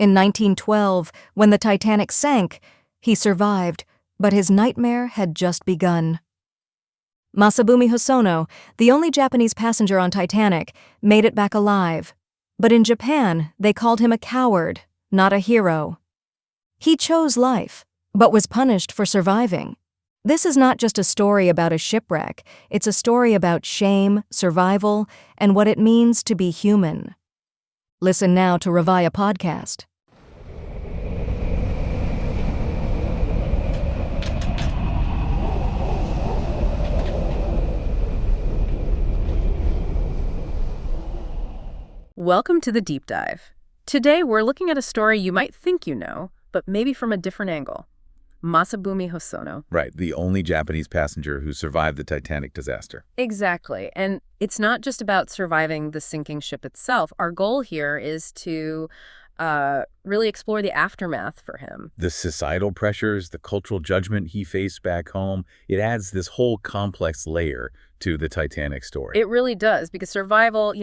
In 1912, when the Titanic sank, he survived, but his nightmare had just begun. Masabumi Hosono, the only Japanese passenger on Titanic, made it back alive. But in Japan, they called him a coward, not a hero. He chose life, but was punished for surviving. This is not just a story about a shipwreck, it's a story about shame, survival, and what it means to be human. Listen now to Ravaya Podcast. Welcome to the Deep Dive. Today we're looking at a story you might think you know, but maybe from a different angle. Masabumi Hosono. Right, the only Japanese passenger who survived the Titanic disaster. Exactly, and it's not just about surviving the sinking ship itself. Our goal here is to really explore the aftermath for him. The societal pressures, the cultural judgment he faced back home, it adds this whole complex layer to the Titanic story. It really does, because survival,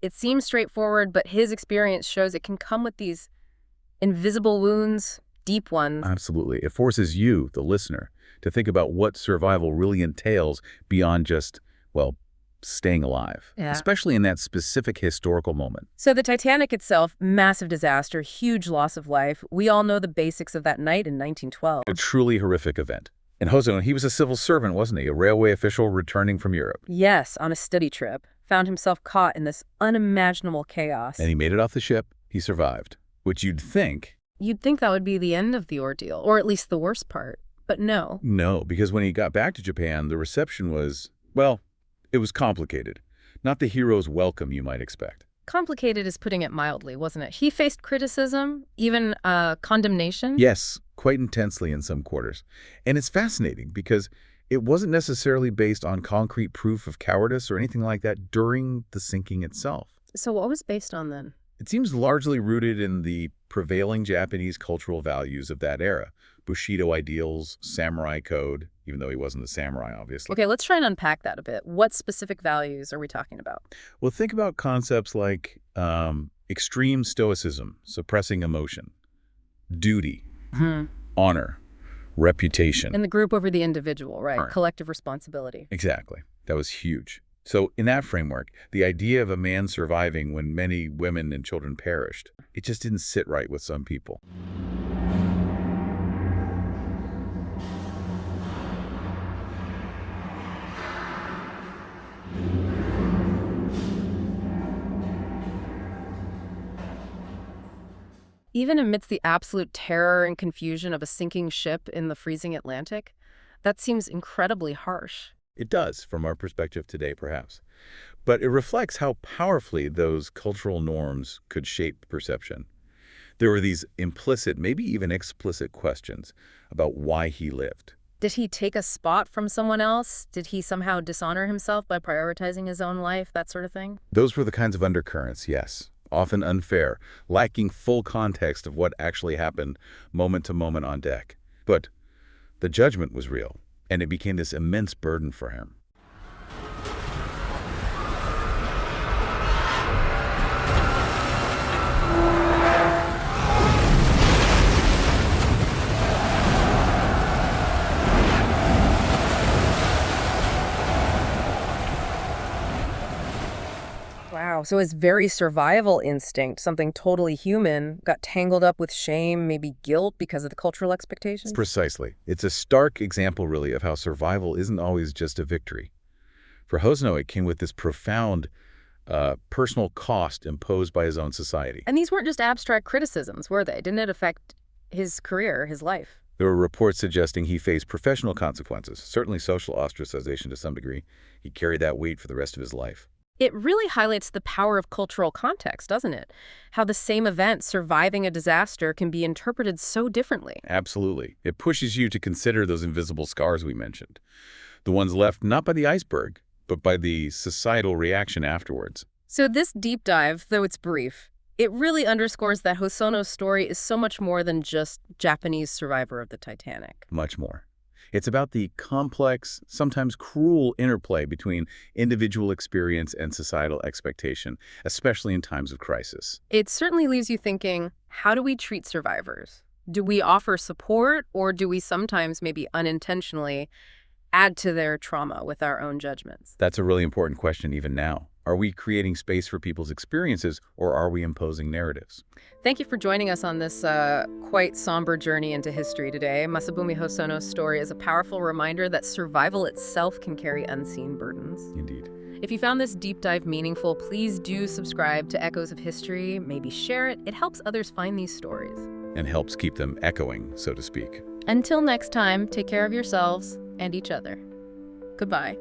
it seems straightforward, but his experience shows it can come with these invisible wounds, deep ones. Absolutely. It forces you, the listener, to think about what survival really entails beyond just, staying alive, especially in that specific historical moment. So the Titanic itself, massive disaster, huge loss of life. We all know the basics of that night in 1912. A truly horrific event. And Hosono, he was a civil servant, wasn't he? A railway official returning from Europe. Yes, on a study trip. Found himself caught in this unimaginable chaos. And he made it off the ship. He survived. Which you'd think that would be the end of the ordeal, or at least the worst part. But no. No, because when he got back to Japan, the reception was, it was complicated. Not the hero's welcome you might expect. Complicated is putting it mildly, wasn't it? He faced criticism, even condemnation. Yes, quite intensely in some quarters. And it's fascinating because it wasn't necessarily based on concrete proof of cowardice or anything like that during the sinking itself. So what was based on then? It seems largely rooted in the prevailing Japanese cultural values of that era. Bushido ideals, samurai code, even though he wasn't a samurai, obviously. Okay, let's try and unpack that a bit. What specific values are we talking about? Well, think about concepts like extreme stoicism, suppressing emotion, duty, honor, reputation. And the group over the individual, right? Collective responsibility. Exactly. That was huge. So in that framework, the idea of a man surviving when many women and children perished, it just didn't sit right with some people. Even amidst the absolute terror and confusion of a sinking ship in the freezing Atlantic, that seems incredibly harsh. It does, from our perspective today, perhaps. But it reflects how powerfully those cultural norms could shape perception. There were these implicit, maybe even explicit questions about why he lived. Did he take a spot from someone else? Did he somehow dishonor himself by prioritizing his own life, that sort of thing? Those were the kinds of undercurrents, yes. Often unfair, lacking full context of what actually happened moment to moment on deck. But the judgment was real, and it became this immense burden for him. Wow, so his very survival instinct, something totally human, got tangled up with shame, maybe guilt because of the cultural expectations? Precisely. It's a stark example, really, of how survival isn't always just a victory. For Hosono, it came with this profound personal cost imposed by his own society. And these weren't just abstract criticisms, were they? Didn't it affect his career, his life? There were reports suggesting he faced professional consequences, certainly social ostracization to some degree. He carried that weight for the rest of his life. It really highlights the power of cultural context, doesn't it? How the same event, surviving a disaster, can be interpreted so differently. Absolutely. It pushes you to consider those invisible scars we mentioned. The ones left not by the iceberg, but by the societal reaction afterwards. So this deep dive, though it's brief, it really underscores that Hosono's story is so much more than just Japanese survivor of the Titanic. Much more. It's about the complex, sometimes cruel interplay between individual experience and societal expectation, especially in times of crisis. It certainly leaves you thinking, how do we treat survivors? Do we offer support, or do we sometimes maybe unintentionally add to their trauma with our own judgments? That's a really important question even now. Are we creating space for people's experiences, or are we imposing narratives? Thank you for joining us on this quite somber journey into history today. Masabumi Hosono's story is a powerful reminder that survival itself can carry unseen burdens. Indeed. If you found this deep dive meaningful, please do subscribe to Echoes of History. Maybe share it. It helps others find these stories. And helps keep them echoing, so to speak. Until next time, take care of yourselves and each other. Goodbye.